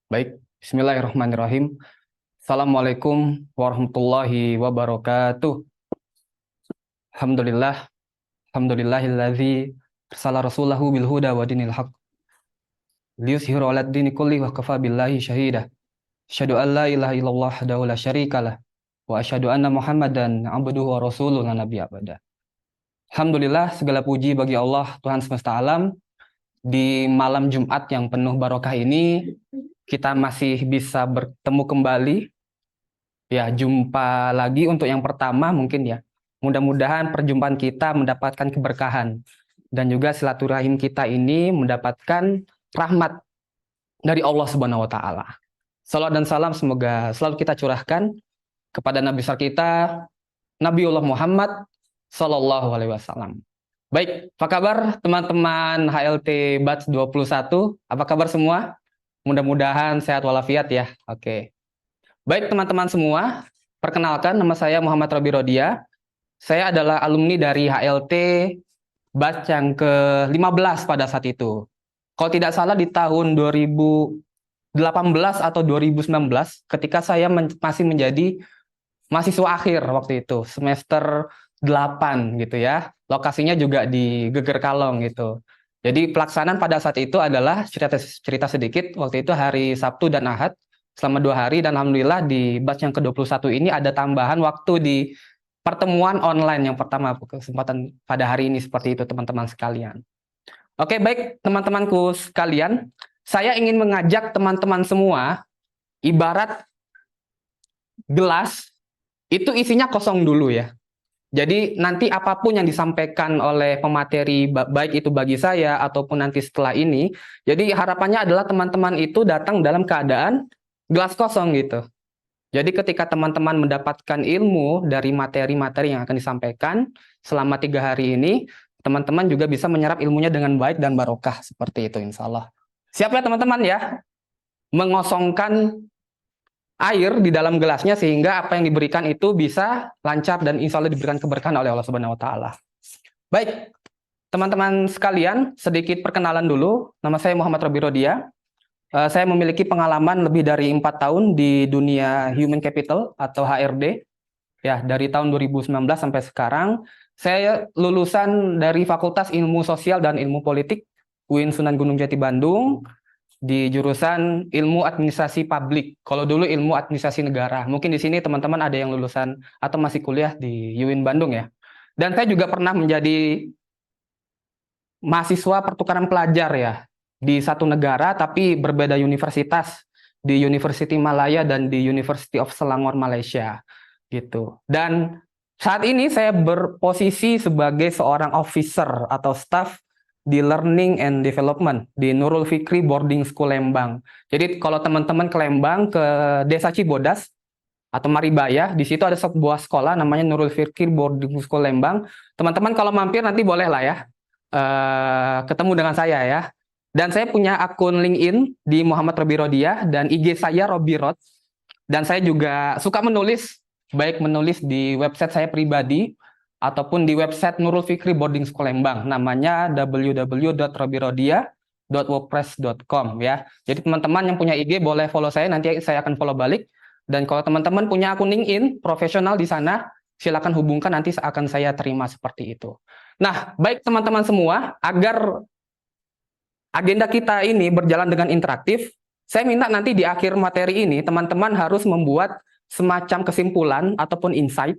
Baik, Bismillahirrahmanirrahim. Assalamualaikum warahmatullahi wabarakatuh. Alhamdulillah, alhamdulillahilladzi arsala rasulahu bil huda wa dinil haq liyuzhiru 'alad dini kulli wa kafa billahi syahida. Asyhadu an la ilaha illallah wahdahu la syarikalah wa asyhadu anna Muhammadan abduhu wa rasuluhu la nabiyya ba'da. Alhamdulillah, segala puji bagi Allah Tuhan semesta alam. Di malam Jumat yang penuh barokah ini kita masih bisa bertemu kembali. Ya, jumpa lagi untuk yang pertama mungkin ya. Mudah-mudahan perjumpaan kita mendapatkan keberkahan dan juga silaturahim kita ini mendapatkan rahmat dari Allah Subhanahu wa taala. Salawat dan salam semoga selalu kita curahkan kepada Nabi besar kita Nabiullah Muhammad sallallahu alaihi wasallam. Baik, apa kabar teman-teman HLT Batch 21? Apa kabar semua? Mudah-mudahan sehat walafiat ya. Oke. Baik teman-teman semua, perkenalkan nama saya Muhammad Robi Rodia. Saya adalah alumni dari HLT batch yang ke-15 pada saat itu. Kalau tidak salah di tahun 2018 atau 2019 ketika saya masih menjadi mahasiswa akhir waktu itu, semester 8 gitu ya. Lokasinya juga di Geger Kalong gitu. Jadi pelaksanaan pada saat itu adalah cerita sedikit, waktu itu hari Sabtu dan Ahad selama 2 hari, dan alhamdulillah di batch yang ke-21 ini ada tambahan waktu di pertemuan online yang pertama, kesempatan pada hari ini seperti itu teman-teman sekalian. Oke, baik teman-temanku sekalian, saya ingin mengajak teman-teman semua, ibarat gelas itu isinya kosong dulu ya. Jadi nanti apapun yang disampaikan oleh pemateri, baik itu bagi saya ataupun nanti setelah ini, jadi harapannya adalah teman-teman itu datang dalam keadaan gelas kosong gitu. Jadi ketika teman-teman mendapatkan ilmu dari materi-materi yang akan disampaikan selama 3 hari ini, teman-teman juga bisa menyerap ilmunya dengan baik dan barokah seperti itu insya Allah. Siap ya teman-teman ya? Mengosongkan air di dalam gelasnya sehingga apa yang diberikan itu bisa lancar dan insya Allah diberikan keberkahan oleh Allah Subhanahu wa taala. Baik, teman-teman sekalian, sedikit perkenalan dulu. Nama saya Muhammad Robi Rodia. Saya memiliki pengalaman lebih dari 4 tahun di dunia human capital atau HRD. Ya, dari tahun 2019 sampai sekarang. Saya lulusan dari Fakultas Ilmu Sosial dan Ilmu Politik UIN Sunan Gunung Jati Bandung, di jurusan ilmu administrasi publik. Kalau dulu ilmu administrasi negara. Mungkin di sini teman-teman ada yang lulusan atau masih kuliah di UIN Bandung ya. Dan saya juga pernah menjadi mahasiswa pertukaran pelajar ya di satu negara tapi berbeda universitas, di University Malaya dan di University of Selangor Malaysia gitu. Dan saat ini saya berposisi sebagai seorang officer atau staff di Learning and Development di Nurul Fikri Boarding School Lembang. Jadi kalau teman-teman ke Lembang, ke Desa Cibodas atau Maribaya, di situ ada sebuah sekolah namanya Nurul Fikri Boarding School Lembang. Teman-teman kalau mampir nanti boleh lah ya ketemu dengan saya ya. Dan saya punya akun LinkedIn di Muhammad Robi Rodia dan IG saya Robi Rod. Dan saya juga suka menulis, baik menulis di website saya pribadi ataupun di website Nurul Fikri Boarding School Lembang, namanya www.robirodia.wordpress.com ya. Jadi teman-teman yang punya IG boleh follow saya, nanti saya akan follow balik. Dan kalau teman-teman punya akun LinkedIn profesional di sana, silakan hubungkan, nanti akan saya terima seperti itu. Nah, baik teman-teman semua, agar agenda kita ini berjalan dengan interaktif, saya minta nanti di akhir materi ini teman-teman harus membuat semacam kesimpulan ataupun insight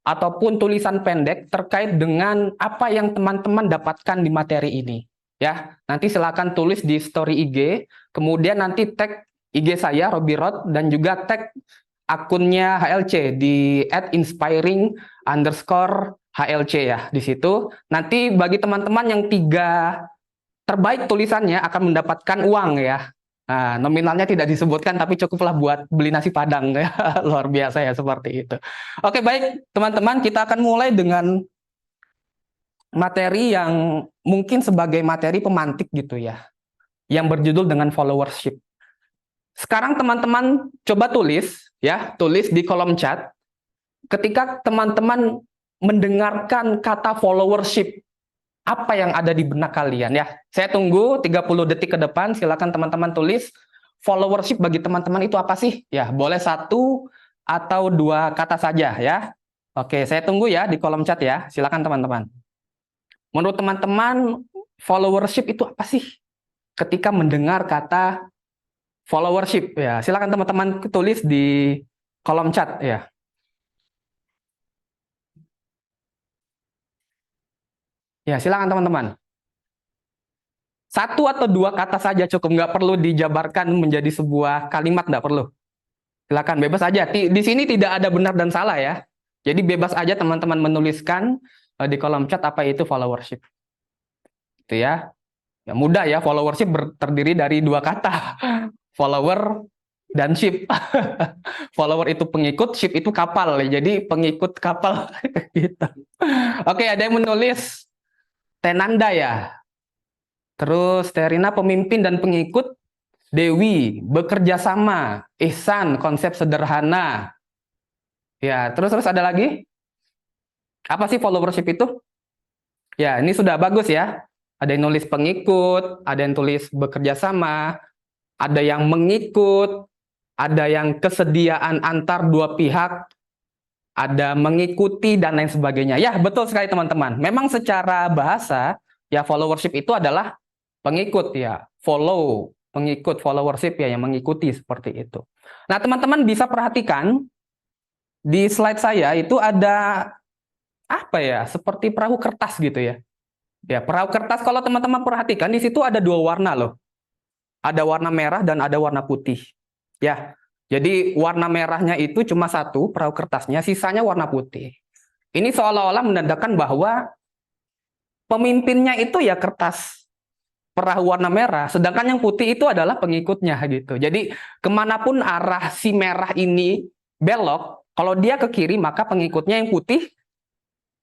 ataupun tulisan pendek terkait dengan apa yang teman-teman dapatkan di materi ini. Ya, nanti silakan tulis di story IG, kemudian nanti tag IG saya Robi Rod dan juga tag akunnya HLC di @inspiring_HLC ya di situ. Nanti bagi teman-teman yang 3 terbaik tulisannya akan mendapatkan uang ya. Nah, nominalnya tidak disebutkan, tapi cukuplah buat beli nasi Padang ya. Luar biasa ya seperti itu. Oke, baik teman-teman, kita akan mulai dengan materi yang mungkin sebagai materi pemantik gitu ya, yang berjudul dengan followership. Sekarang teman-teman coba tulis ya, tulis di kolom chat ketika teman-teman mendengarkan kata followership, apa yang ada di benak kalian ya. Saya tunggu 30 detik ke depan, silakan teman-teman tulis followership bagi teman-teman itu apa sih? Ya, boleh satu atau dua kata saja ya. Oke, saya tunggu ya di kolom chat ya. Silakan teman-teman. Menurut teman-teman, followership itu apa sih? Ketika mendengar kata followership ya, silakan teman-teman tulis di kolom chat ya. Ya, silakan teman-teman. Satu atau dua kata saja cukup, nggak perlu dijabarkan menjadi sebuah kalimat, nggak perlu. Silakan bebas aja. Di sini tidak ada benar dan salah ya. Jadi bebas aja teman-teman menuliskan di kolom chat apa itu followership. Itu ya. Ya mudah ya, followership terdiri dari dua kata. Follower dan ship. Follower itu pengikut, ship itu kapal. Jadi pengikut kapal gitu. Oke, ada yang menulis Tenanda ya. Terus Terina pemimpin dan pengikut, Dewi bekerja sama, Ihsan konsep sederhana. Ya, terus ada lagi? Apa sih followership itu? Ya, ini sudah bagus ya. Ada yang nulis pengikut, ada yang tulis bekerja sama, ada yang mengikut, ada yang kesediaan antar dua pihak, ada mengikuti dan lain sebagainya. Ya, betul sekali teman-teman. Memang secara bahasa, ya followership itu adalah pengikut ya. Follow, pengikut, followership ya yang mengikuti seperti itu. Nah, teman-teman bisa perhatikan di slide saya itu ada apa ya? Seperti perahu kertas gitu ya. Ya, perahu kertas kalau teman-teman perhatikan di situ ada dua warna loh. Ada warna merah dan ada warna putih. Ya. Jadi warna merahnya itu cuma satu perahu kertasnya, sisanya warna putih. Ini seolah-olah menandakan bahwa pemimpinnya itu ya kertas perahu warna merah, sedangkan yang putih itu adalah pengikutnya gitu. Jadi kemanapun arah si merah ini belok, kalau dia ke kiri maka pengikutnya yang putih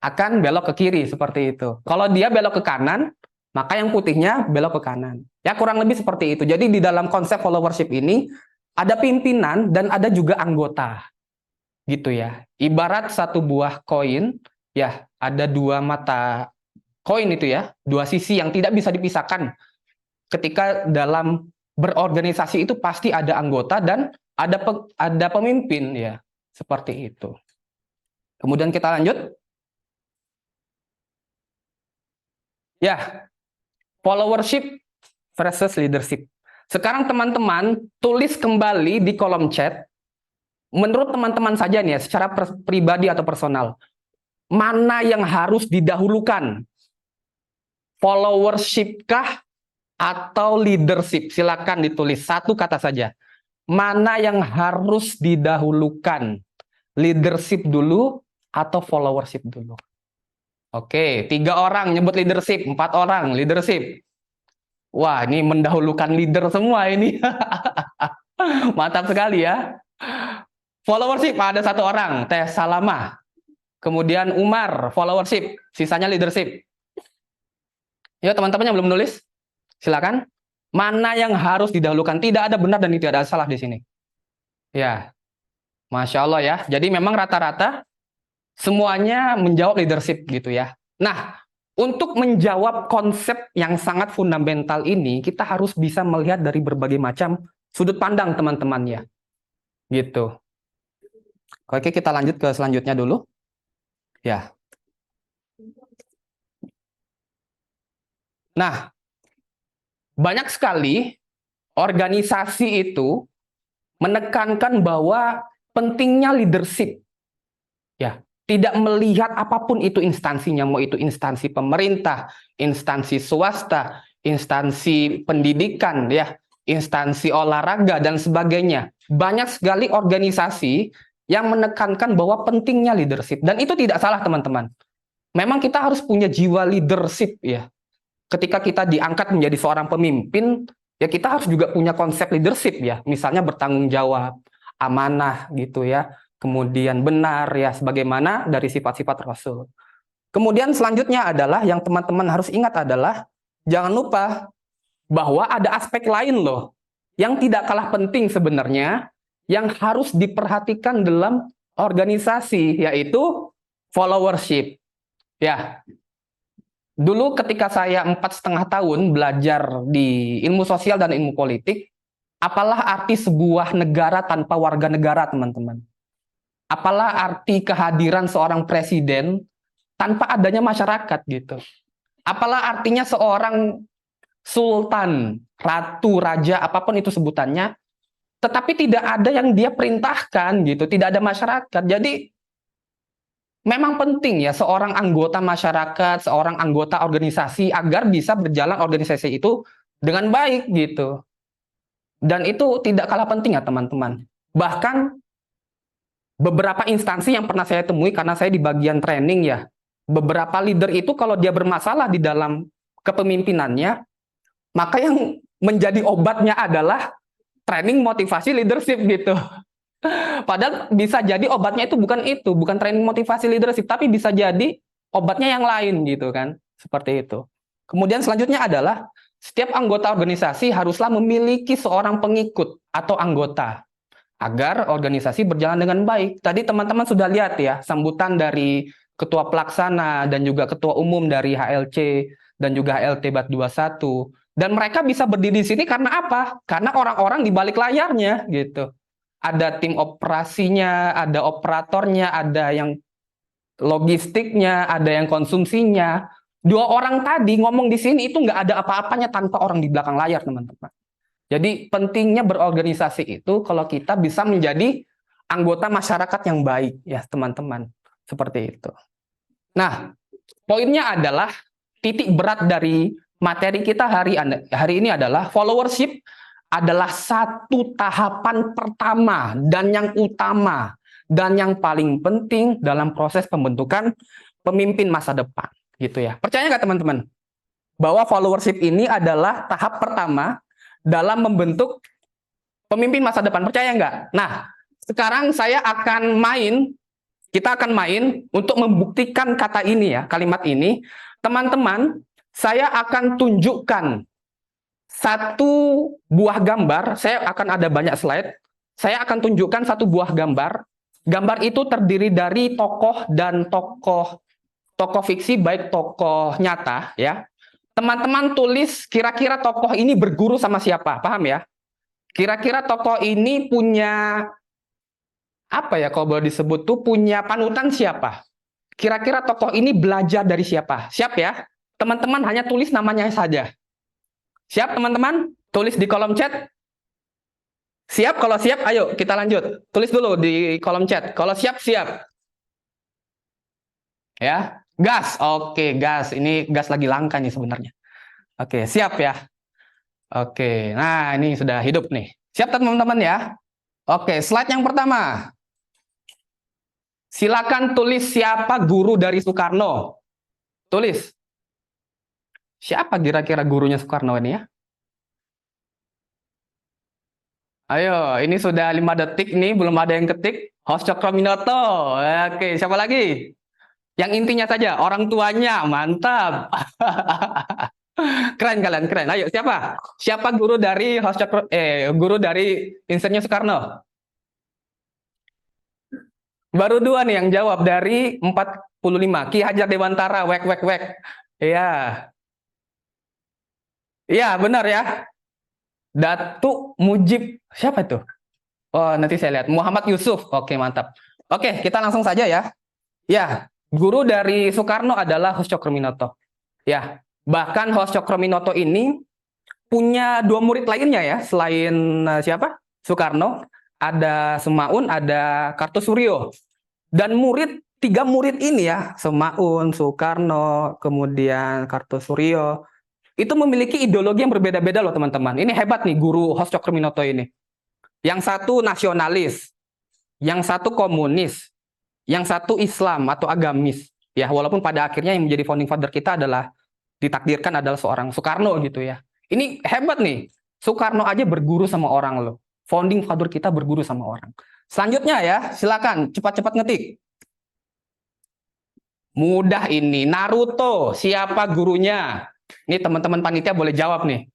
akan belok ke kiri seperti itu. Kalau dia belok ke kanan, maka yang putihnya belok ke kanan. Ya kurang lebih seperti itu. Jadi di dalam konsep followership ini ada pimpinan dan ada juga anggota. Gitu ya. Ibarat satu buah koin, ya ada dua mata koin itu ya, dua sisi yang tidak bisa dipisahkan. Ketika dalam berorganisasi itu pasti ada anggota dan ada pemimpin ya, seperti itu. Kemudian kita lanjut. Ya, followership versus leadership. Sekarang teman-teman tulis kembali di kolom chat, menurut teman-teman saja nih ya, secara pribadi atau personal, mana yang harus didahulukan? Followership kah atau leadership? Silakan ditulis satu kata saja. Mana yang harus didahulukan? Leadership dulu atau followership dulu? Oke, 3 orang nyebut leadership, 4 orang leadership. Wah, ini mendahulukan leader semua ini. Mantap sekali ya. Followership ada 1 orang, Teh Salama. Kemudian Umar, followership. Sisanya leadership. Ya, teman-teman yang belum nulis, silakan. Mana yang harus didahulukan? Tidak ada benar dan tidak ada salah di sini. Ya, Masya Allah ya. Jadi memang rata-rata semuanya menjawab leadership gitu ya. Nah, untuk menjawab konsep yang sangat fundamental ini, kita harus bisa melihat dari berbagai macam sudut pandang teman-teman ya. Gitu. Oke, kita lanjut ke selanjutnya dulu. Ya. Nah, banyak sekali organisasi itu menekankan bahwa pentingnya leadership. Ya, tidak melihat apapun itu instansinya, mau itu instansi pemerintah, instansi swasta, instansi pendidikan, ya, instansi olahraga dan sebagainya. Banyak sekali organisasi yang menekankan bahwa pentingnya leadership dan itu tidak salah teman-teman. Memang kita harus punya jiwa leadership ya. Ketika kita diangkat menjadi seorang pemimpin, ya kita harus juga punya konsep leadership ya. Misalnya bertanggung jawab, amanah gitu ya. Kemudian benar ya sebagaimana dari sifat-sifat Rasul. Kemudian selanjutnya adalah yang teman-teman harus ingat adalah jangan lupa bahwa ada aspek lain loh yang tidak kalah penting sebenarnya yang harus diperhatikan dalam organisasi yaitu followership. Ya, dulu ketika saya 4,5 tahun belajar di ilmu sosial dan ilmu politik, Apalah arti sebuah negara tanpa warga negara, teman-teman? Apalah arti kehadiran seorang presiden tanpa adanya masyarakat gitu? Apalah artinya seorang sultan, ratu, raja, apapun itu sebutannya, tetapi tidak ada yang dia perintahkan gitu, tidak ada masyarakat. Jadi memang penting ya seorang anggota masyarakat, seorang anggota organisasi agar bisa berjalan organisasi itu dengan baik gitu. Dan itu tidak kalah penting ya teman-teman. Bahkan beberapa instansi yang pernah saya temui karena saya di bagian training ya, beberapa leader itu kalau dia bermasalah di dalam kepemimpinannya, maka yang menjadi obatnya adalah training motivasi leadership gitu. Padahal bisa jadi obatnya itu, bukan training motivasi leadership, tapi bisa jadi obatnya yang lain gitu kan, seperti itu. Kemudian selanjutnya adalah setiap anggota organisasi haruslah memiliki seorang pengikut atau anggota agar organisasi berjalan dengan baik. Tadi teman-teman sudah lihat ya sambutan dari ketua pelaksana dan juga ketua umum dari HLC dan juga HLT Bat 21. Dan mereka bisa berdiri di sini karena apa? Karena orang-orang di balik layarnya gitu. Ada tim operasinya, ada operatornya, ada yang logistiknya, ada yang konsumsinya. Dua orang tadi ngomong di sini itu nggak ada apa-apanya tanpa orang di belakang layar, teman-teman. Jadi pentingnya berorganisasi itu kalau kita bisa menjadi anggota masyarakat yang baik, ya teman-teman. Seperti itu. Nah, poinnya adalah titik berat dari materi kita hari ini adalah followership adalah satu tahapan pertama dan yang utama dan yang paling penting dalam proses pembentukan pemimpin masa depan, gitu ya. Percaya nggak teman-teman? Bahwa followership ini adalah tahap pertama dalam membentuk pemimpin masa depan. Percaya nggak? Nah, sekarang kita akan main untuk membuktikan kata ini ya, kalimat ini. Teman-teman, saya akan tunjukkan satu buah gambar, saya akan ada banyak slide, saya akan tunjukkan satu buah gambar. Gambar itu terdiri dari tokoh dan tokoh fiksi, baik tokoh nyata ya. Teman-teman tulis kira-kira tokoh ini berguru sama siapa, paham ya? Kira-kira tokoh ini punya apa ya kalau boleh disebut tuh punya panutan siapa? Kira-kira tokoh ini belajar dari siapa? Siap ya? Teman-teman hanya tulis namanya saja. Siap teman-teman? Tulis di kolom chat. Siap? Kalau siap, ayo kita lanjut. Tulis dulu di kolom chat. Kalau siap, siap. Ya, gas. Oke, gas. Ini gas lagi langka nih sebenarnya. Oke, siap ya. Oke, nah ini sudah hidup nih. Siap teman-teman ya? Oke, slide yang pertama. Silakan tulis siapa guru dari Soekarno. Tulis. Siapa kira-kira gurunya Soekarno ini ya? Ayo, ini sudah 5 detik nih, belum ada yang ketik. Host Cokroaminoto. Oke, siapa lagi? Yang intinya saja, orang tuanya. Mantap. Keren kalian, keren. Ayo, siapa? Siapa guru dari guru dari Insinyur Soekarno? Baru 2 nih yang jawab dari 45. Ki Hajar Dewantara, wek wek wek. Iya. Iya, benar ya. Datuk Mujib. Siapa itu? Oh, nanti saya lihat. Muhammad Yusuf. Oke, mantap. Oke, kita langsung saja ya. Ya, guru dari Soekarno adalah Hos Cokroaminoto. Ya, bahkan Hos Cokroaminoto ini punya 2 murid lainnya ya, selain siapa? Soekarno, ada Semaun, ada Kartosuryo. Dan 3 murid ini ya, Semaun, Soekarno, kemudian Kartosuryo, itu memiliki ideologi yang berbeda-beda loh teman-teman. Ini hebat nih guru Hos Cokroaminoto ini. Yang satu nasionalis, yang satu komunis, yang satu Islam atau agamis. Ya, walaupun pada akhirnya yang menjadi founding father kita adalah ditakdirkan adalah seorang Soekarno gitu ya. Ini hebat nih. Soekarno aja berguru sama orang loh. Founding father kita berguru sama orang. Selanjutnya ya, silakan cepat-cepat ngetik. Mudah ini. Naruto, siapa gurunya? Ini teman-teman panitia boleh jawab nih.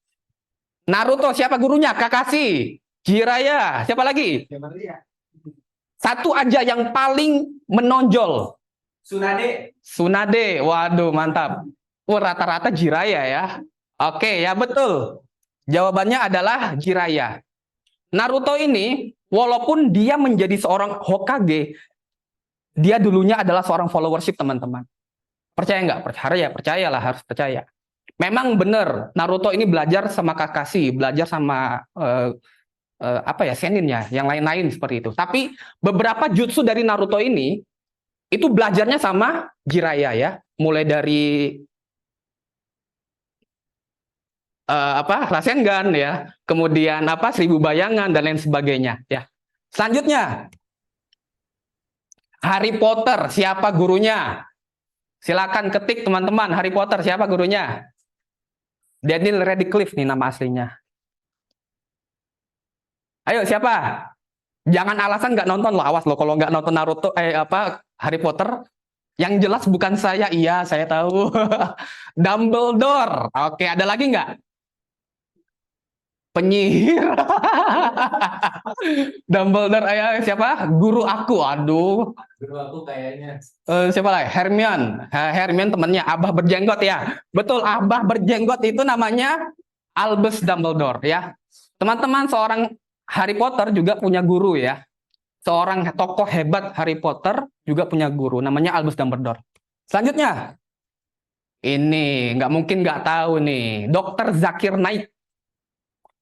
Naruto, siapa gurunya? Kakashi. Jiraiya, siapa lagi? Satu aja yang paling menonjol. Tsunade. Tsunade, waduh mantap. Rata-rata Jiraiya ya. Oke, ya betul. Jawabannya adalah Jiraiya. Naruto ini, walaupun dia menjadi seorang Hokage, dia dulunya adalah seorang followership, teman-teman. Percaya nggak? Percaya, percayalah, harus percaya. Memang benar, Naruto ini belajar sama Kakashi, belajar sama apa ya, Seninnya, yang lain-lain seperti itu. Tapi beberapa jutsu dari Naruto ini itu belajarnya sama Jiraiya ya, mulai dari apa, Rasengan ya, kemudian apa, 1000 bayangan dan lain sebagainya ya. Selanjutnya, Harry Potter, siapa gurunya? Silakan ketik teman-teman, Harry Potter siapa gurunya? Daniel Radcliffe nih nama aslinya. Ayo siapa? Jangan alasan nggak nonton loh, awas loh kalau nggak nonton Naruto apa, Harry Potter. Yang jelas bukan saya, iya saya tahu. Dumbledore. Oke, ada lagi nggak? Penyihir. Dumbledore, ayo siapa? Guru aku, aduh. Guru aku kayaknya. Siapa lagi? Hermione. Hermione temannya Abah berjenggot ya. Betul, Abah berjenggot itu namanya Albus Dumbledore ya. Teman-teman, seorang Harry Potter juga punya guru ya. Seorang tokoh hebat Harry Potter juga punya guru, namanya Albus Dumbledore. Selanjutnya, ini nggak mungkin nggak tahu nih, Dr. Zakir Naik.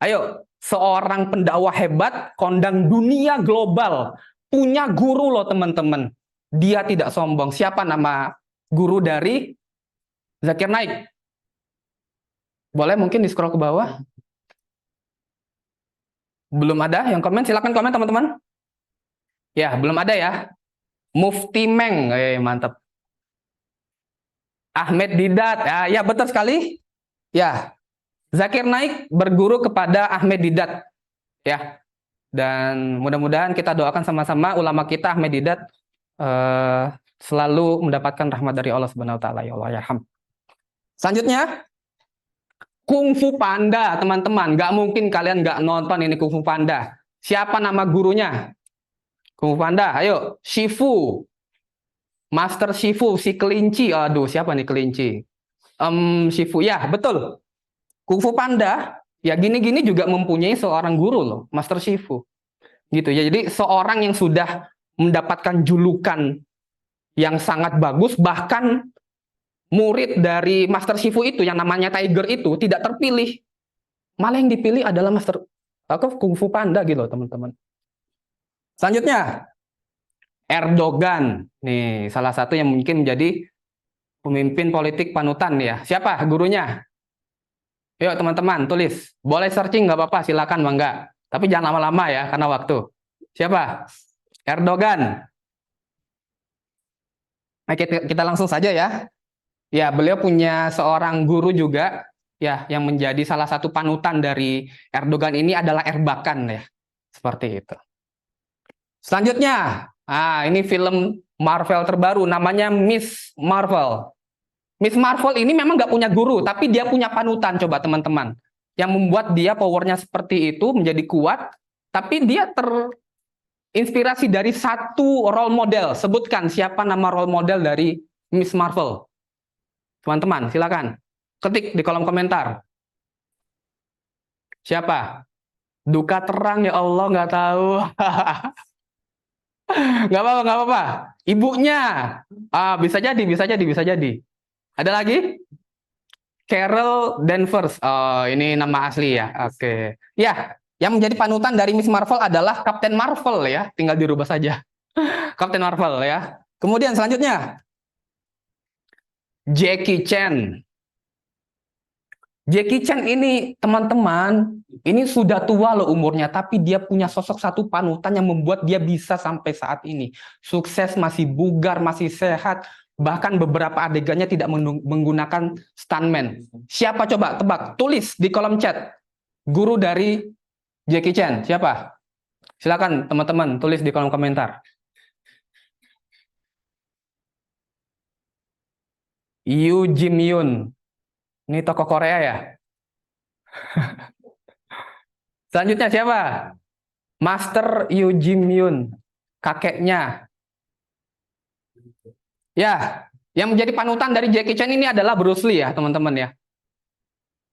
Ayo, seorang pendakwah hebat, kondang dunia global, punya guru loh teman-teman. Dia tidak sombong. Siapa nama guru dari Zakir Naik? Boleh mungkin di scroll ke bawah. Belum ada yang komen? Silakan komen teman-teman. Ya, belum ada ya. Mufti Meng, mantap. Ahmed Didat, ya betul sekali. Ya, Zakir Naik berguru kepada Ahmed Didat, ya. Dan mudah-mudahan kita doakan sama-sama ulama kita Ahmed Didat selalu mendapatkan rahmat dari Allah Subhanahu Wa Taala, ya Allah yarham. Selanjutnya, Kung Fu Panda, teman-teman. Nggak mungkin kalian nggak nonton ini Kung Fu Panda. Siapa nama gurunya? Kung Fu Panda, ayo. Shifu. Master Shifu, si kelinci. Aduh, siapa nih kelinci? Shifu, ya betul. Kung Fu Panda, ya gini-gini juga mempunyai seorang guru loh, Master Shifu. Gitu ya. Jadi seorang yang sudah mendapatkan julukan yang sangat bagus, bahkan murid dari Master Shifu itu yang namanya Tiger itu tidak terpilih. Malah yang dipilih adalah Master Kung Fu Panda gitu loh, teman-teman. Selanjutnya, Erdogan. Nih, salah satu yang mungkin menjadi pemimpin politik panutan ya. Siapa gurunya? Yuk teman-teman, tulis. Boleh searching nggak apa-apa, silakan bangga. Tapi jangan lama-lama ya, karena waktu. Siapa? Erdogan. Nah, kita langsung saja ya. Ya, beliau punya seorang guru juga, ya, yang menjadi salah satu panutan dari Erdogan ini adalah Erbakan ya. Seperti itu. Selanjutnya, ini film Marvel terbaru, namanya Miss Marvel. Miss Marvel ini memang nggak punya guru, tapi dia punya panutan, coba teman-teman. Yang membuat dia powernya seperti itu, menjadi kuat, tapi dia terinspirasi dari satu role model. Sebutkan siapa nama role model dari Miss Marvel. Teman-teman, silakan. Ketik di kolom komentar. Siapa? Duka Terang, ya Allah, nggak tahu. Nggak apa-apa, nggak apa-apa. Ibunya. Bisa jadi, bisa jadi, bisa jadi. Ada lagi? Carol Danvers. Oh, ini nama asli ya. Oke. Ya, yang menjadi panutan dari Miss Marvel adalah Captain Marvel ya. Tinggal dirubah saja. Captain Marvel ya. Kemudian selanjutnya, Jackie Chan. Jackie Chan ini, teman-teman, ini sudah tua loh umurnya, tapi dia punya sosok satu panutan yang membuat dia bisa sampai saat ini. Sukses, masih bugar, masih sehat, bahkan beberapa adegannya tidak menggunakan stuntman. Siapa coba tebak? Tulis di kolom chat. Guru dari Jackie Chan, siapa? Silakan teman-teman tulis di kolom komentar. Yoo Jim Yoon. Ini tokoh Korea ya? Selanjutnya siapa? Master Yoo Jim Yoon. Kakeknya. Ya, yang menjadi panutan dari Jackie Chan ini adalah Bruce Lee ya, teman-teman ya.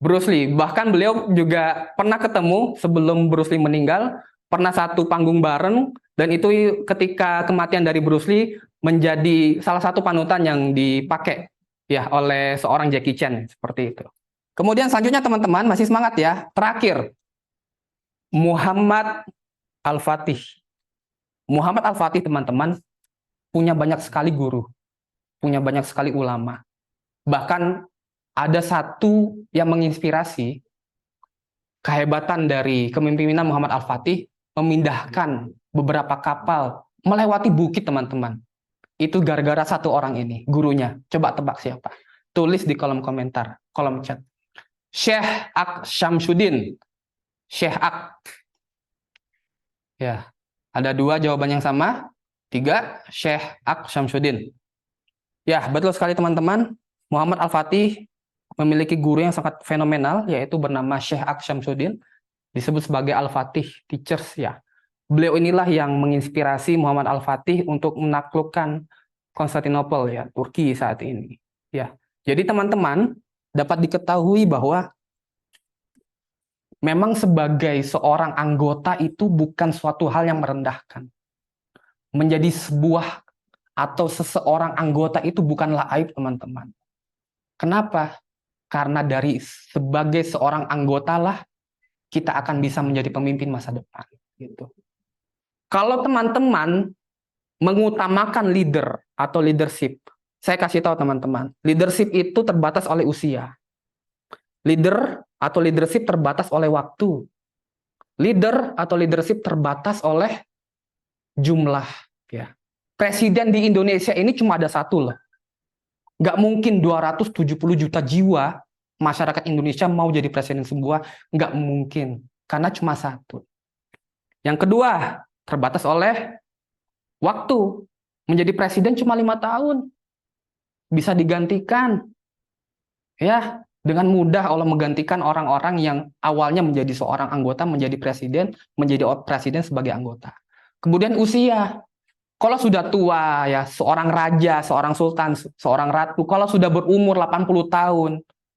Bruce Lee. Bahkan beliau juga pernah ketemu sebelum Bruce Lee meninggal, pernah satu panggung bareng, dan itu ketika kematian dari Bruce Lee menjadi salah satu panutan yang dipakai ya oleh seorang Jackie Chan, seperti itu. Kemudian selanjutnya teman-teman, masih semangat ya. Terakhir, Muhammad Al-Fatih. Muhammad Al-Fatih teman-teman punya banyak sekali guru, punya banyak sekali ulama. Bahkan ada satu yang menginspirasi kehebatan dari kepemimpinan Muhammad Al-Fatih memindahkan beberapa kapal melewati bukit teman-teman. Itu gara-gara satu orang ini, gurunya. Coba tebak siapa? Tulis di kolom komentar, kolom chat. Syekh Ak Syamsuddin. Syekh Ak. Ya, ada 2 jawaban yang sama. 3, Syekh Ak Syamsuddin. Ya, betul sekali teman-teman. Muhammad Al-Fatih memiliki guru yang sangat fenomenal, yaitu bernama Syekh Ak Syamsuddin, disebut sebagai Al-Fatih Teachers ya. Beliau inilah yang menginspirasi Muhammad Al-Fatih untuk menaklukkan Konstantinopel ya, Turki saat ini. Ya. Jadi teman-teman dapat diketahui bahwa memang sebagai seorang anggota itu bukan suatu hal yang merendahkan. Menjadi sebuah atau seseorang anggota itu bukanlah aib teman-teman. Kenapa? Karena dari sebagai seorang anggota lah kita akan bisa menjadi pemimpin masa depan. Gitu. Kalau teman-teman mengutamakan leader atau leadership, saya kasih tahu teman-teman, leadership itu terbatas oleh usia. Leader atau leadership terbatas oleh waktu. Leader atau leadership terbatas oleh jumlah. Ya. Presiden di Indonesia ini cuma ada satu loh. Nggak mungkin 270 juta jiwa masyarakat Indonesia mau jadi presiden semua. Nggak mungkin. Karena cuma satu. Yang kedua, terbatas oleh waktu. Menjadi presiden cuma 5 tahun. Bisa digantikan. Ya, dengan mudah Allah menggantikan orang-orang yang awalnya menjadi seorang anggota, menjadi presiden sebagai anggota. Kemudian usia. Kalau sudah tua, ya seorang raja, seorang sultan, seorang ratu, kalau sudah berumur 80 tahun,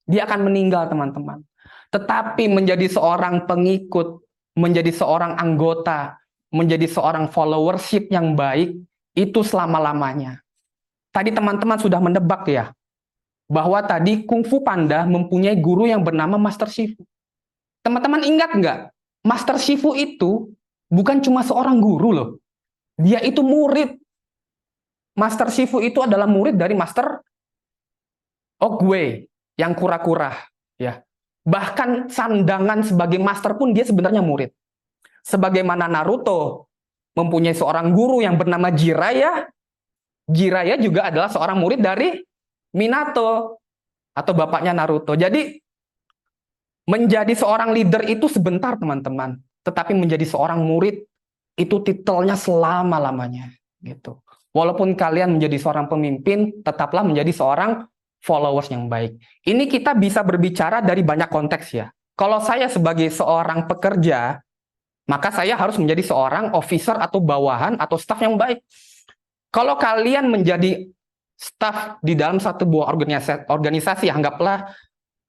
dia akan meninggal, teman-teman. Tetapi menjadi seorang pengikut, menjadi seorang anggota, menjadi seorang followership yang baik, itu selama-lamanya. Tadi teman-teman sudah menebak ya, bahwa tadi Kung Fu Panda mempunyai guru yang bernama Master Shifu. Teman-teman ingat nggak? Master Shifu itu bukan cuma seorang guru loh. Dia itu murid. Master Shifu itu adalah murid dari Master Oogway yang kura-kura. Ya. Bahkan sandangan sebagai master pun dia sebenarnya murid. Sebagaimana Naruto mempunyai seorang guru yang bernama Jiraiya, Jiraiya juga adalah seorang murid dari Minato atau bapaknya Naruto. Jadi menjadi seorang leader itu sebentar teman-teman, tetapi menjadi seorang murid itu titelnya selama-lamanya gitu. Walaupun kalian menjadi seorang pemimpin, tetaplah menjadi seorang followers yang baik. Ini kita bisa berbicara dari banyak konteks ya. Kalau saya sebagai seorang pekerja, maka saya harus menjadi seorang officer atau bawahan atau staff yang baik. Kalau kalian menjadi staff di dalam satu buah organisasi, anggaplah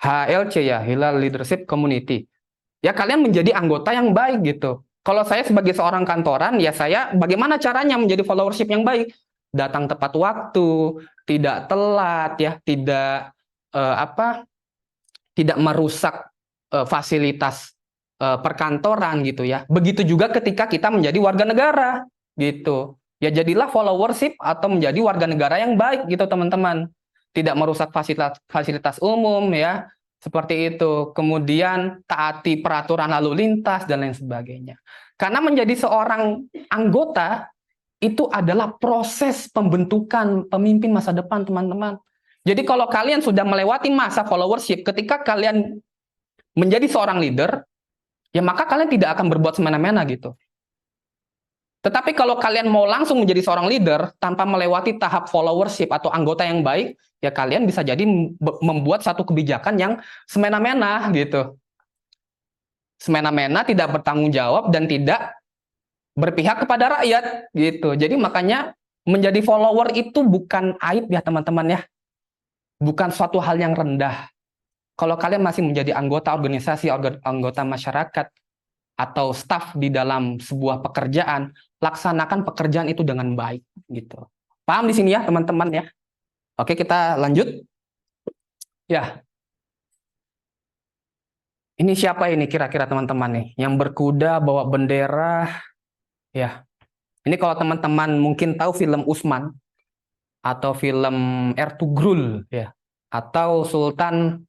HLC ya, Hilal Leadership Community. Ya kalian menjadi anggota yang baik gitu. Kalau saya sebagai seorang kantoran, ya saya bagaimana caranya menjadi followership yang baik? Datang tepat waktu, tidak telat, ya, tidak merusak fasilitas perkantoran gitu ya. Begitu juga ketika kita menjadi warga negara gitu. Ya jadilah followership atau menjadi warga negara yang baik gitu teman-teman. Tidak merusak fasilitas umum ya. Seperti itu. Kemudian taati peraturan lalu lintas dan lain sebagainya. Karena menjadi seorang anggota itu adalah proses pembentukan pemimpin masa depan, teman-teman. Jadi kalau kalian sudah melewati masa followership, ketika kalian menjadi seorang leader, ya maka kalian tidak akan berbuat semena-mena gitu. Tetapi kalau kalian mau langsung menjadi seorang leader tanpa melewati tahap followership atau anggota yang baik, ya kalian bisa jadi membuat satu kebijakan yang semena-mena gitu. Semena-mena, tidak bertanggung jawab dan tidak berpihak kepada rakyat gitu. Jadi makanya menjadi follower itu bukan aib ya teman-teman ya. Bukan suatu hal yang rendah. kalau kalian masih menjadi anggota organisasi, anggota masyarakat, atau staf di dalam sebuah pekerjaan, laksanakan pekerjaan itu dengan baik, gitu. Paham di sini ya, teman-teman ya? Oke, kita lanjut. Ya, ini siapa ini kira-kira teman-teman nih? Yang berkuda bawa bendera, ya. Ini kalau teman-teman mungkin tahu film Usman atau film Ertugrul, ya, atau Sultan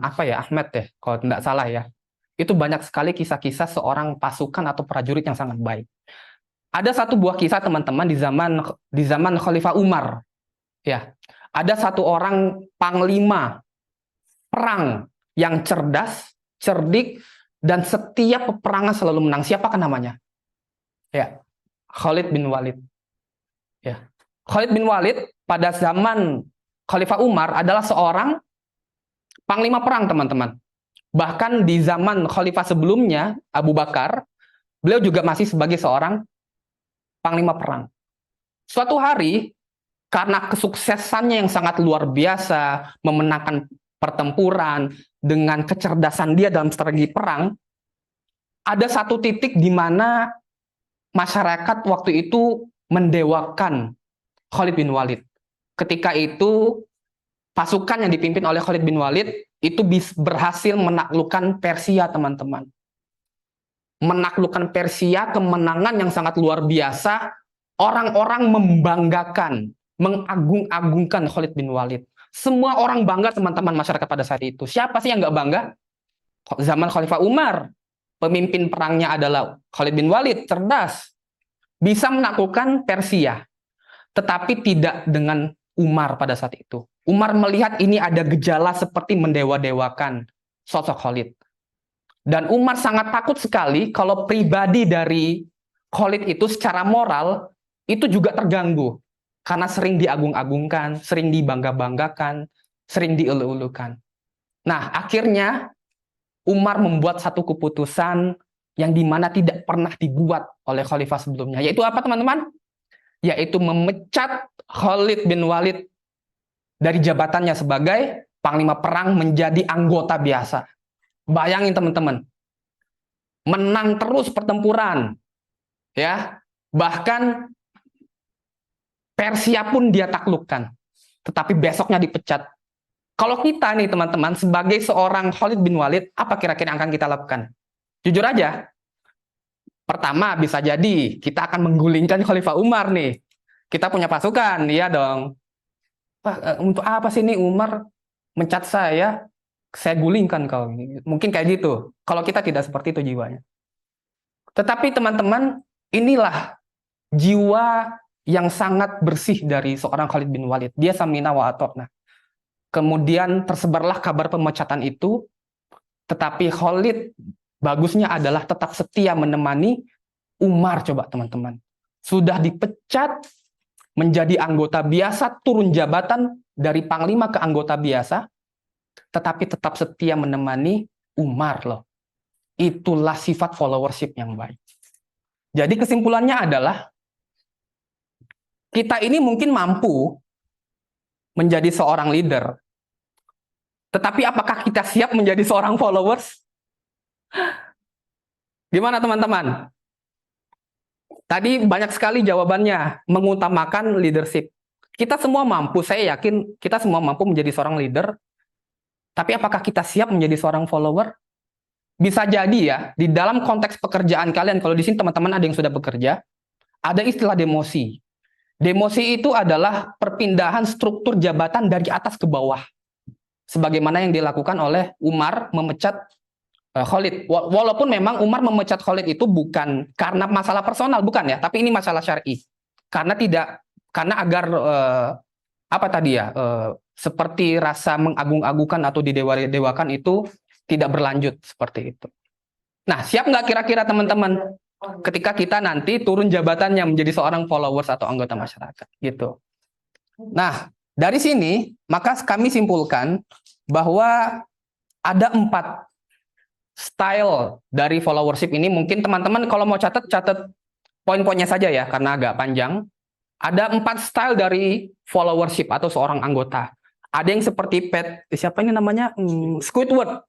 apa ya, Ahmed ya, kalau tidak salah ya. Itu banyak sekali kisah-kisah seorang pasukan atau prajurit yang sangat baik. Ada satu buah kisah teman-teman di zaman Khalifah Umar, ya. Ada satu orang panglima perang yang cerdas, cerdik, dan setiap peperangan selalu menang. Siapakah namanya? Ya, Khalid bin Walid. Ya, Khalid bin Walid pada zaman Khalifah Umar adalah seorang panglima perang, teman-teman. Bahkan di zaman Khalifah sebelumnya, Abu Bakar, beliau juga masih sebagai seorang panglima perang. Suatu hari, karena kesuksesannya yang sangat luar biasa, memenangkan pertempuran, dengan kecerdasan dia dalam strategi perang, ada satu titik di mana masyarakat waktu itu mendewakan Khalid bin Walid. Ketika itu, pasukan yang dipimpin oleh Khalid bin Walid itu berhasil menaklukkan Persia, teman-teman. Menaklukkan Persia, kemenangan yang sangat luar biasa. Orang-orang membanggakan, mengagung-agungkan Khalid bin Walid. Semua orang bangga, teman-teman, masyarakat pada saat itu. Siapa sih yang nggak bangga? Zaman Khalifah Umar, pemimpin perangnya adalah Khalid bin Walid, cerdas, bisa menaklukkan Persia. Tetapi tidak dengan Umar pada saat itu. Umar melihat ini ada gejala seperti mendewa-dewakan sosok Khalid. Dan Umar sangat takut sekali kalau pribadi dari Khalid itu secara moral itu juga terganggu. Karena sering diagung-agungkan, sering dibangga-banggakan, sering dielu-elukan. Nah, akhirnya Umar membuat satu keputusan yang dimana tidak pernah dibuat oleh khalifah sebelumnya. Yaitu apa, teman-teman? Yaitu memecat Khalid bin Walid dari jabatannya sebagai panglima perang menjadi anggota biasa. Bayangin, teman-teman, menang terus pertempuran, ya. Bahkan Persia pun dia taklukkan, tetapi besoknya dipecat. Kalau kita nih, teman-teman, sebagai seorang Khalid bin Walid, apa kira-kira yang akan kita lakukan? Jujur aja, pertama bisa jadi kita akan menggulingkan Khalifah Umar nih. Kita punya pasukan, iya dong. Untuk apa sih nih Umar mencat saya gulingkan kau. Mungkin kayak gitu. Kalau kita tidak seperti itu jiwanya. Tetapi teman-teman, inilah jiwa yang sangat bersih dari seorang Khalid bin Walid. Dia samina wa atokna. Kemudian tersebarlah kabar pemecatan itu, tetapi Khalid bagusnya adalah tetap setia menemani Umar. Coba teman-teman, sudah dipecat menjadi anggota biasa, turun jabatan dari panglima ke anggota biasa, tetapi tetap setia menemani Umar loh. Itulah sifat followership yang baik. Jadi kesimpulannya adalah, kita ini mungkin mampu menjadi seorang leader, tetapi apakah kita siap menjadi seorang followers? Gimana teman-teman? Tadi banyak sekali jawabannya, mengutamakan leadership. Kita semua mampu, saya yakin kita semua mampu menjadi seorang leader, tapi apakah kita siap menjadi seorang follower? Bisa jadi ya, di dalam konteks pekerjaan kalian, kalau di sini teman-teman ada yang sudah bekerja, ada istilah demosi. Demosi itu adalah perpindahan struktur jabatan dari atas ke bawah. Sebagaimana yang dilakukan oleh Umar memecat Khalid. Walaupun memang Umar memecat Khalid itu bukan karena masalah personal, bukan ya, tapi ini masalah syar'i. Karena agar apa tadi ya, seperti rasa mengagung-agungkan atau didewa-dewakan itu tidak berlanjut seperti itu. Nah, siap nggak kira-kira teman-teman ketika kita nanti turun jabatannya menjadi seorang followers atau anggota masyarakat gitu. Nah, dari sini maka kami simpulkan bahwa ada 4 style dari followership ini. Mungkin teman-teman kalau mau catat poin-poinnya saja ya, karena agak panjang. Ada 4 style dari followership atau seorang anggota. Ada yang seperti siapa ini namanya? Squidward.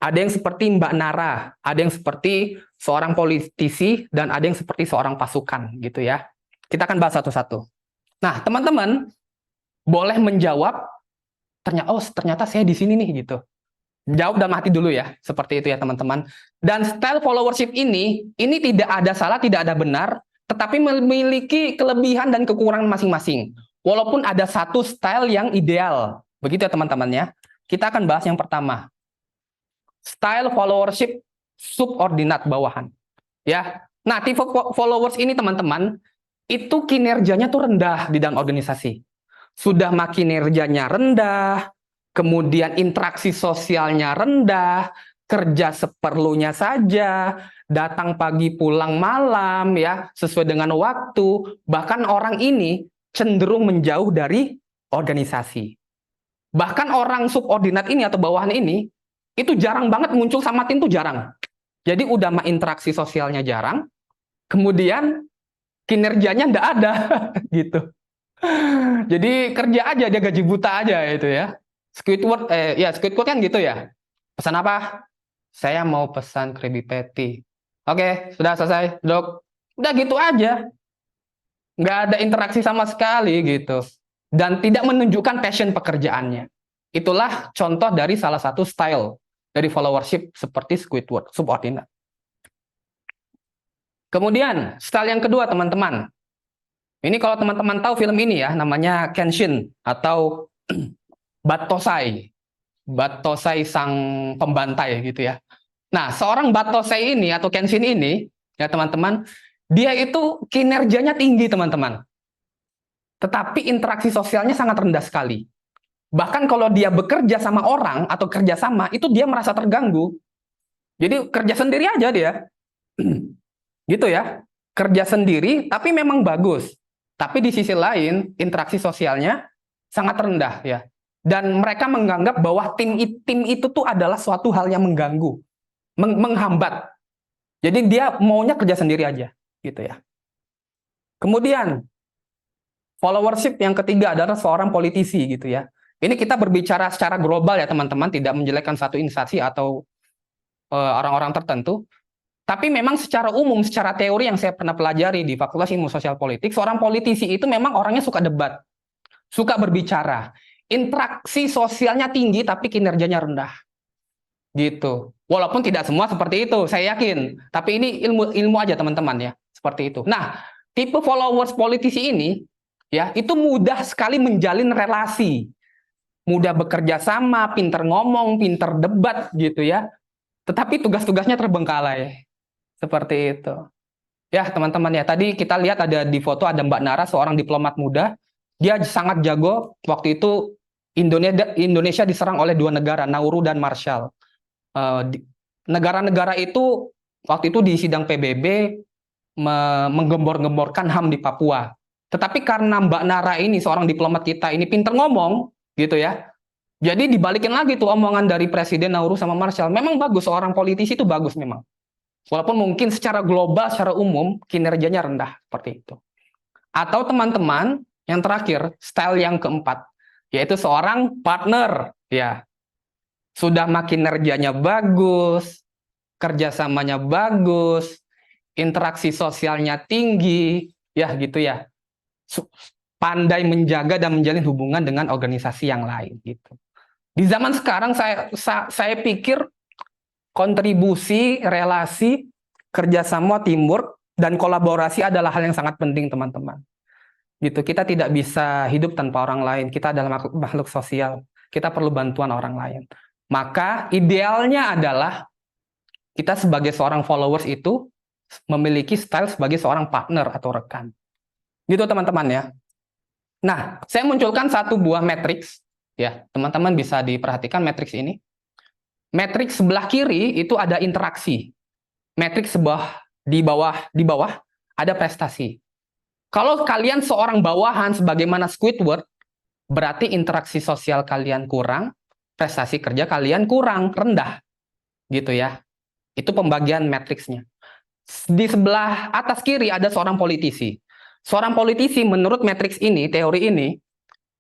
Ada yang seperti Mbak Nara, ada yang seperti seorang politisi, dan ada yang seperti seorang pasukan, gitu ya. Kita akan bahas satu-satu. Nah, teman-teman boleh menjawab, ternyata saya di sini nih, gitu. Jawab dalam hati dulu ya, seperti itu ya teman-teman. Dan style followership ini tidak ada salah, tidak ada benar, tetapi memiliki kelebihan dan kekurangan masing-masing. Walaupun ada satu style yang ideal, begitu ya teman-teman ya. Kita akan bahas yang pertama. Style followership subordinat bawahan. Ya. Nah, tipe followers ini teman-teman, itu kinerjanya tuh rendah di dalam organisasi. Sudah kinerjanya rendah, kemudian interaksi sosialnya rendah, kerja seperlunya saja, datang pagi pulang malam ya, sesuai dengan waktu, bahkan orang ini cenderung menjauh dari organisasi. Bahkan orang subordinat ini atau bawahan ini itu jarang banget muncul sama tim tuh jarang. Jadi udah interaksi sosialnya jarang, kemudian kinerjanya nggak ada gitu. Jadi kerja aja, dia gaji buta aja itu ya. Squidward kan gitu ya. Pesan apa? Saya mau pesan Krabby Patty. Oke, sudah selesai, dok. Udah gitu aja. Nggak ada interaksi sama sekali gitu. Dan tidak menunjukkan passion pekerjaannya. Itulah contoh dari salah satu style dari followership seperti Squidward, subordinat. Kemudian, style yang kedua, teman-teman. Ini kalau teman-teman tahu film ini ya, namanya Kenshin atau Battosai. Battosai sang pembantai gitu ya. Nah, seorang Battosai ini atau Kenshin ini, ya teman-teman, dia itu kinerjanya tinggi, teman-teman. Tetapi interaksi sosialnya sangat rendah sekali. Bahkan kalau dia bekerja sama orang atau kerja sama, itu dia merasa terganggu. Jadi kerja sendiri aja dia. Gitu ya. Kerja sendiri, tapi memang bagus. Tapi di sisi lain, interaksi sosialnya sangat rendah ya. Dan mereka menganggap bahwa tim itu tuh adalah suatu hal yang mengganggu, menghambat. Jadi dia maunya kerja sendiri aja, gitu ya. Kemudian, followership yang ketiga adalah seorang politisi, gitu ya. Ini kita berbicara secara global ya teman-teman, tidak menjelekkan satu instansi atau orang-orang tertentu. Tapi memang secara umum, secara teori yang saya pernah pelajari di Fakultas Ilmu Sosial Politik, seorang politisi itu memang orangnya suka debat, suka berbicara. Interaksi sosialnya tinggi, tapi kinerjanya rendah. Gitu. Walaupun tidak semua seperti itu, saya yakin. Tapi ini ilmu aja teman-teman ya, seperti itu. Nah, tipe followers politisi ini, ya itu mudah sekali menjalin relasi. Mudah bekerja sama, pinter ngomong, pinter debat gitu ya. Tetapi tugas-tugasnya terbengkalai. Seperti itu. Ya, teman-teman ya. Tadi kita lihat ada di foto ada Mbak Nara, seorang diplomat muda. Dia sangat jago. Waktu itu Indonesia diserang oleh 2 negara, Nauru dan Marshall. Negara-negara itu waktu itu di sidang PBB menggembor-gemborkan HAM di Papua. Tetapi karena Mbak Nara ini, seorang diplomat kita ini pinter ngomong, gitu ya. Jadi dibalikin lagi tuh omongan dari Presiden Nauru sama Marshall. Memang bagus, seorang politisi itu bagus memang. Walaupun mungkin secara global, secara umum, kinerjanya rendah. Seperti itu. Atau teman-teman, yang terakhir, style yang keempat. Yaitu seorang partner. Ya, sudah kinerjanya bagus, kerjasamanya bagus, interaksi sosialnya tinggi, ya gitu ya. Pandai menjaga dan menjalin hubungan dengan organisasi yang lain gitu. Di zaman sekarang saya pikir kontribusi, relasi, kerjasama, teamwork, dan kolaborasi adalah hal yang sangat penting teman-teman. Gitu, kita tidak bisa hidup tanpa orang lain. Kita adalah makhluk sosial. Kita perlu bantuan orang lain. Maka idealnya adalah kita sebagai seorang followers itu memiliki style sebagai seorang partner atau rekan. Gitu teman-teman ya. Nah, saya munculkan satu buah matriks ya. Teman-teman bisa diperhatikan matriks ini. Matriks sebelah kiri itu ada interaksi. Matriks di bawah ada prestasi. Kalau kalian seorang bawahan sebagaimana Squidward, berarti interaksi sosial kalian kurang, prestasi kerja kalian kurang, rendah. Gitu ya. Itu pembagian matriksnya. Di sebelah atas kiri ada seorang politisi. Seorang politisi menurut matriks ini, teori ini,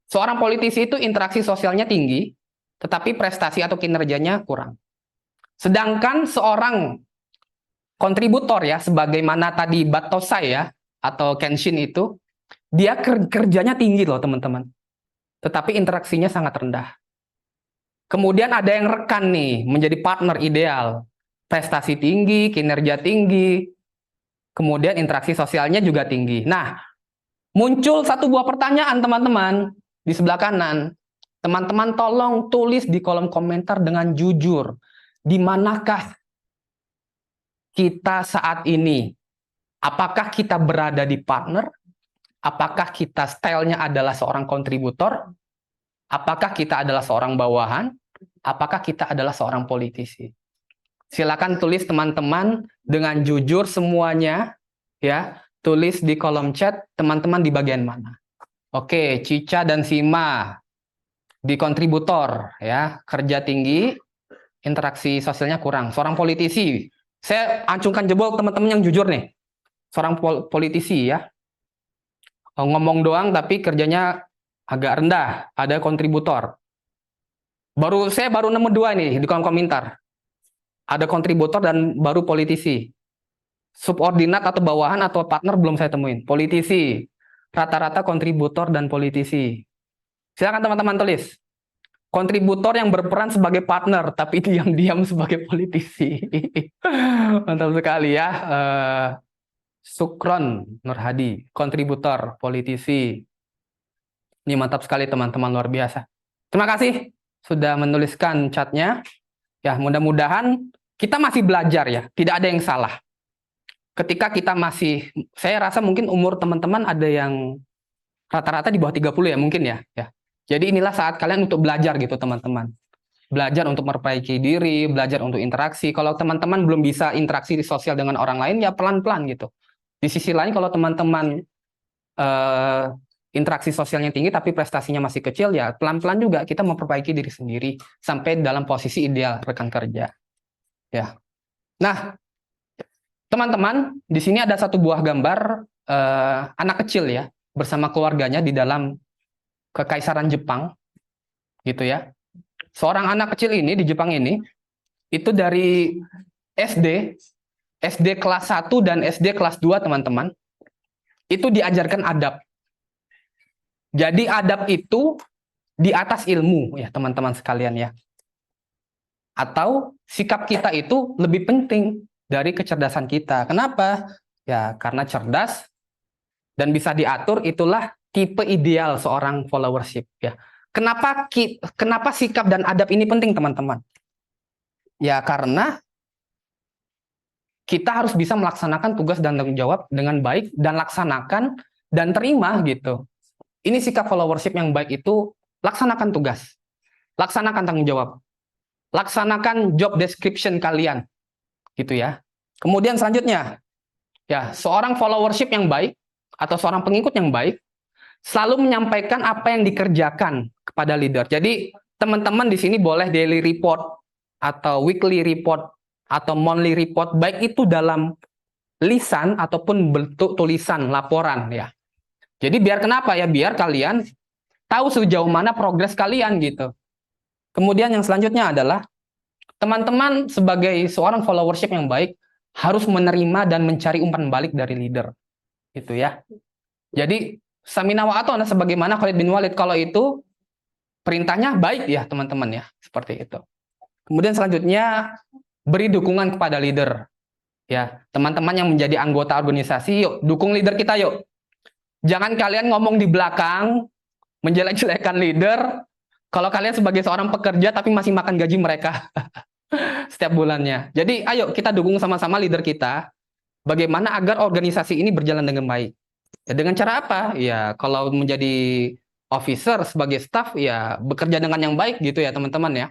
seorang politisi itu interaksi sosialnya tinggi, tetapi prestasi atau kinerjanya kurang. Sedangkan seorang kontributor ya, sebagaimana tadi Batosai ya, atau Kenshin itu, dia kerjanya tinggi loh teman-teman. Tetapi interaksinya sangat rendah. Kemudian ada yang rekan nih, menjadi partner ideal. Prestasi tinggi, kinerja tinggi, kemudian interaksi sosialnya juga tinggi. Nah, muncul satu buah pertanyaan teman-teman di sebelah kanan. Teman-teman tolong tulis di kolom komentar dengan jujur. Di manakah kita saat ini? Apakah kita berada di partner? Apakah kita stylenya adalah seorang kontributor? Apakah kita adalah seorang bawahan? Apakah kita adalah seorang politisi? Silakan tulis teman-teman dengan jujur semuanya, ya. Tulis di kolom chat teman-teman di bagian mana. Oke, Cica dan Sima di kontributor, ya, kerja tinggi, interaksi sosialnya kurang. Seorang politisi, saya acungkan jempol teman-teman yang jujur nih. Seorang politisi ya, ngomong doang tapi kerjanya agak rendah, ada kontributor. Saya baru nemu dua nih di kolom komentar. Ada kontributor dan baru politisi. Subordinat atau bawahan atau partner belum saya temuin. Politisi, rata-rata kontributor dan politisi. Silakan teman-teman tulis. Kontributor yang berperan sebagai partner, tapi diam-diam sebagai politisi. Mantap sekali ya. Sukron Nurhadi, kontributor, politisi. Ini mantap sekali teman-teman, luar biasa. Terima kasih sudah menuliskan chatnya. Ya, mudah-mudahan kita masih belajar ya, tidak ada yang salah. Ketika kita masih, saya rasa mungkin umur teman-teman ada yang rata-rata di bawah 30 ya mungkin ya. Jadi inilah saat kalian untuk belajar gitu teman-teman. Belajar untuk memperbaiki diri, belajar untuk interaksi. Kalau teman-teman belum bisa interaksi di sosial dengan orang lain, ya pelan-pelan gitu. Di sisi lain kalau teman-teman interaksi sosialnya tinggi tapi prestasinya masih kecil, ya pelan-pelan juga kita memperbaiki diri sendiri sampai dalam posisi ideal rekan kerja. Ya. Nah, teman-teman, di sini ada satu buah gambar anak kecil ya bersama keluarganya di dalam Kekaisaran Jepang, gitu ya. Seorang anak kecil ini di Jepang ini itu dari SD kelas 1 dan SD kelas 2 teman-teman, itu diajarkan adab. Jadi adab itu di atas ilmu ya teman-teman sekalian ya. Atau sikap kita itu lebih penting dari kecerdasan kita. Kenapa? Ya karena cerdas dan bisa diatur, itulah tipe ideal seorang followership ya. Kenapa sikap dan adab ini penting teman-teman? Ya karena kita harus bisa melaksanakan tugas dan tanggung jawab dengan baik dan laksanakan dan terima gitu. Ini sikap followership yang baik itu, laksanakan tugas, laksanakan tanggung jawab, laksanakan job description kalian, gitu ya. Kemudian selanjutnya, ya seorang followership yang baik atau seorang pengikut yang baik selalu menyampaikan apa yang dikerjakan kepada leader. Jadi teman-teman di sini boleh daily report atau weekly report atau monthly report, baik itu dalam lisan ataupun bentuk tulisan laporan ya. Jadi biar kenapa ya? Biar kalian tahu sejauh mana progres kalian gitu. Kemudian yang selanjutnya adalah teman-teman sebagai seorang followership yang baik harus menerima dan mencari umpan balik dari leader. Gitu ya. Jadi samina wa ata'na sebagaimana Khalid bin Walid, kalau itu perintahnya baik ya teman-teman ya, seperti itu. Kemudian selanjutnya beri dukungan kepada leader. Ya, teman-teman yang menjadi anggota organisasi, yuk dukung leader kita yuk. Jangan kalian ngomong di belakang, menjelek-jelekan leader, kalau kalian sebagai seorang pekerja tapi masih makan gaji mereka setiap bulannya. Jadi ayo kita dukung sama-sama leader kita, bagaimana agar organisasi ini berjalan dengan baik. Ya, dengan cara apa? Ya kalau menjadi officer sebagai staff, ya bekerja dengan yang baik gitu ya teman-teman ya.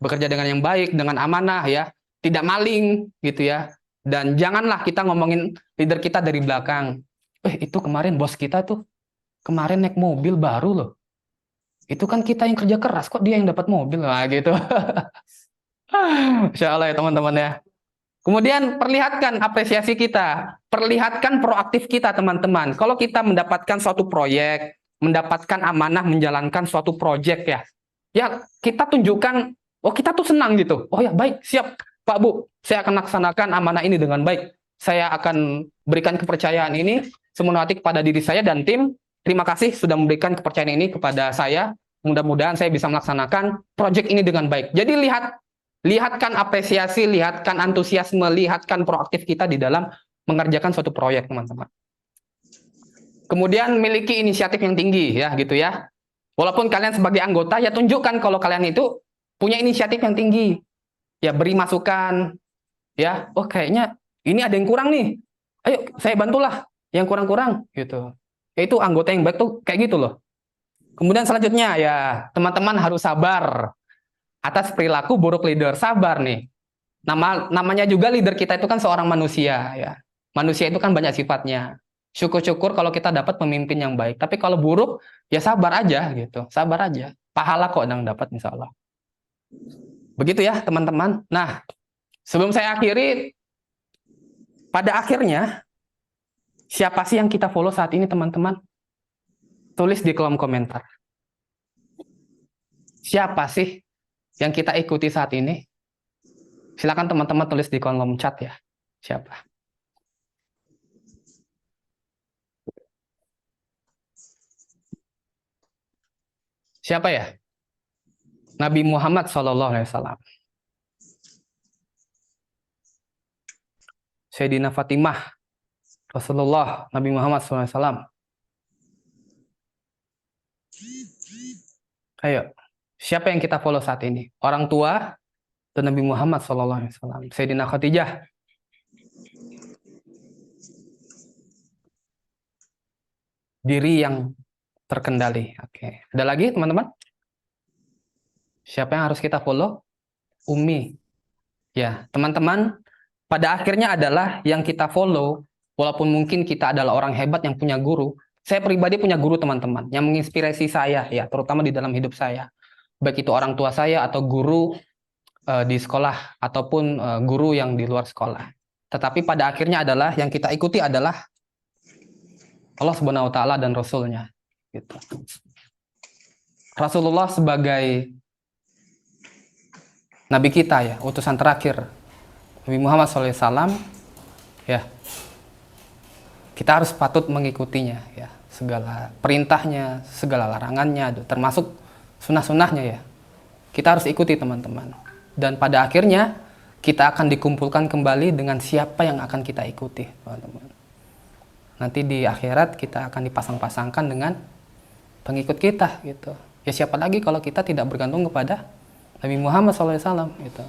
Bekerja dengan yang baik, dengan amanah ya, tidak maling gitu ya. Dan janganlah kita ngomongin leader kita dari belakang. Itu kemarin bos kita tuh kemarin naik mobil baru loh. Itu kan kita yang kerja keras, kok dia yang dapat mobil lah gitu. Insya Allah ya teman-teman ya. Kemudian perlihatkan apresiasi kita, perlihatkan proaktif kita teman-teman. Kalau kita mendapatkan suatu proyek, mendapatkan amanah menjalankan suatu proyek ya kita tunjukkan, oh kita tuh senang gitu. Oh ya baik, siap Pak Bu, saya akan laksanakan amanah ini dengan baik. Saya akan berikan kepercayaan ini sepenuh hati kepada diri saya dan tim. Terima kasih sudah memberikan kepercayaan ini kepada saya. Mudah-mudahan saya bisa melaksanakan proyek ini dengan baik. Jadi lihatkan apresiasi, lihatkan antusiasme, lihatkan proaktif kita di dalam mengerjakan suatu proyek, teman-teman. Kemudian miliki inisiatif yang tinggi, ya, gitu ya. Walaupun kalian sebagai anggota, ya tunjukkan kalau kalian itu punya inisiatif yang tinggi. Ya, beri masukan, ya. Oh, kayaknya ini ada yang kurang nih. Ayo, saya bantulah yang kurang-kurang, gitu. Itu anggota yang baik tuh kayak gitu loh. Kemudian selanjutnya, ya, teman-teman harus sabar atas perilaku buruk leader. Sabar nih. Namanya juga leader kita itu kan seorang manusia ya. Manusia itu kan banyak sifatnya. Syukur-syukur kalau kita dapat pemimpin yang baik. Tapi kalau buruk ya sabar aja gitu. Sabar aja. Pahala kok yang dapat insya Allah. Begitu ya teman-teman. Nah, sebelum saya akhiri, pada akhirnya siapa sih yang kita follow saat ini teman-teman? Tulis di kolom komentar. Siapa sih yang kita ikuti saat ini? Silakan teman-teman tulis di kolom chat ya. Siapa? Siapa ya? Nabi Muhammad SAW. Sayyidina Fatimah. Rasulullah. Nabi Muhammad SAW. Ayo. Siapa yang kita follow saat ini? Orang tua dan Nabi Muhammad SAW. Sayyidina Khadijah. Diri yang terkendali. Oke. Ada lagi teman-teman? Siapa yang harus kita follow? Umi. Ya, teman-teman, pada akhirnya adalah yang kita follow, walaupun mungkin kita adalah orang hebat yang punya guru. Saya pribadi punya guru teman-teman, yang menginspirasi saya, ya, terutama di dalam hidup saya. Baik itu orang tua saya atau guru di sekolah, ataupun guru yang di luar sekolah. Tetapi pada akhirnya adalah yang kita ikuti adalah Allah Subhanahu wa Ta'ala dan Rasul-Nya. Gitu. Rasulullah sebagai Nabi kita ya, utusan terakhir, Nabi Muhammad SAW, ya, kita harus patut mengikutinya, ya, segala perintahnya, segala larangannya, termasuk sunnah-sunnahnya ya, kita harus ikuti teman-teman. Dan pada akhirnya kita akan dikumpulkan kembali dengan siapa yang akan kita ikuti, teman-teman. Nanti di akhirat kita akan dipasang-pasangkan dengan pengikut kita, gitu. Ya siapa lagi kalau kita tidak bergantung kepada Nabi Muhammad SAW gitu.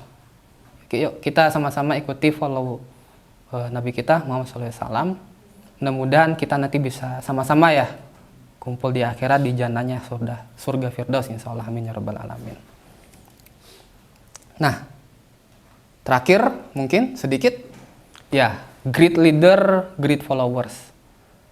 Yuk kita sama-sama ikuti follow Nabi kita Muhammad SAW. Mudah-mudahan kita nanti bisa sama-sama ya kumpul di akhirat di jannahnya surga Firdaus insyaallah, amin ya rabbal alamin. Nah, terakhir mungkin sedikit ya, great leader, great followers.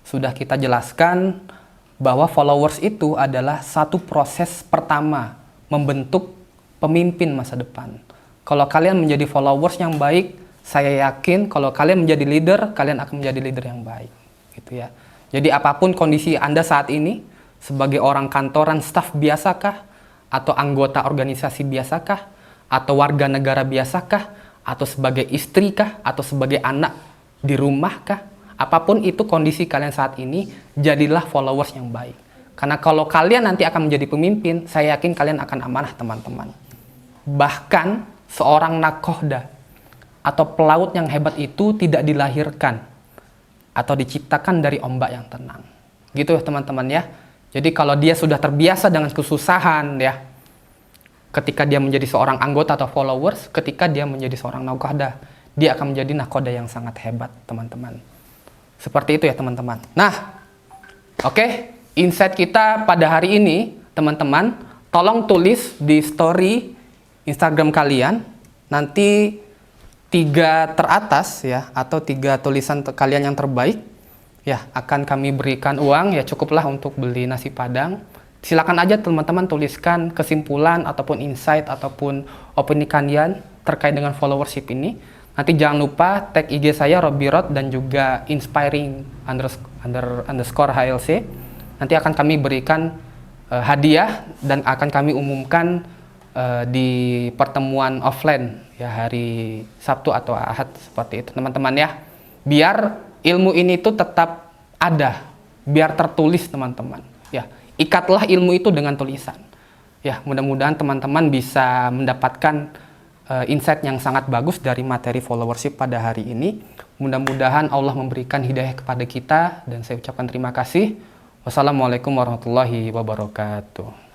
Sudah kita jelaskan bahwa followers itu adalah satu proses pertama membentuk pemimpin masa depan. Kalau kalian menjadi followers yang baik, saya yakin kalau kalian menjadi leader, kalian akan menjadi leader yang baik, gitu ya. Jadi apapun kondisi Anda saat ini, sebagai orang kantoran, staf biasakah, atau anggota organisasi biasakah, atau warga negara biasakah, atau sebagai istri kah, atau sebagai anak di rumah kah, apapun itu kondisi kalian saat ini, jadilah followers yang baik. Karena kalau kalian nanti akan menjadi pemimpin, saya yakin kalian akan amanah teman-teman. Bahkan seorang nakoda atau pelaut yang hebat itu tidak dilahirkan atau diciptakan dari ombak yang tenang. Gitu ya teman-teman ya. Jadi kalau dia sudah terbiasa dengan kesusahan ya, ketika dia menjadi seorang anggota atau followers, ketika dia menjadi seorang nakoda, dia akan menjadi nakoda yang sangat hebat teman-teman. Seperti itu ya teman-teman. Nah, oke, insight kita pada hari ini teman-teman, tolong tulis di story Instagram kalian nanti 3 teratas ya, atau 3 tulisan kalian yang terbaik ya, akan kami berikan uang ya, cukuplah untuk beli nasi padang. Silakan aja teman-teman tuliskan kesimpulan ataupun insight ataupun opini kalian terkait dengan followership ini. Nanti jangan lupa tag IG saya Robbyrod dan juga inspiring underscore HLC. Nanti akan kami berikan hadiah dan akan kami umumkan di pertemuan offline ya hari Sabtu atau Ahad seperti itu teman-teman ya. Biar ilmu ini tuh tetap ada, biar tertulis teman-teman. Ya, ikatlah ilmu itu dengan tulisan. Ya, mudah-mudahan teman-teman bisa mendapatkan insight yang sangat bagus dari materi followership pada hari ini. Mudah-mudahan Allah memberikan hidayah kepada kita dan saya ucapkan terima kasih. Wassalamualaikum warahmatullahi wabarakatuh.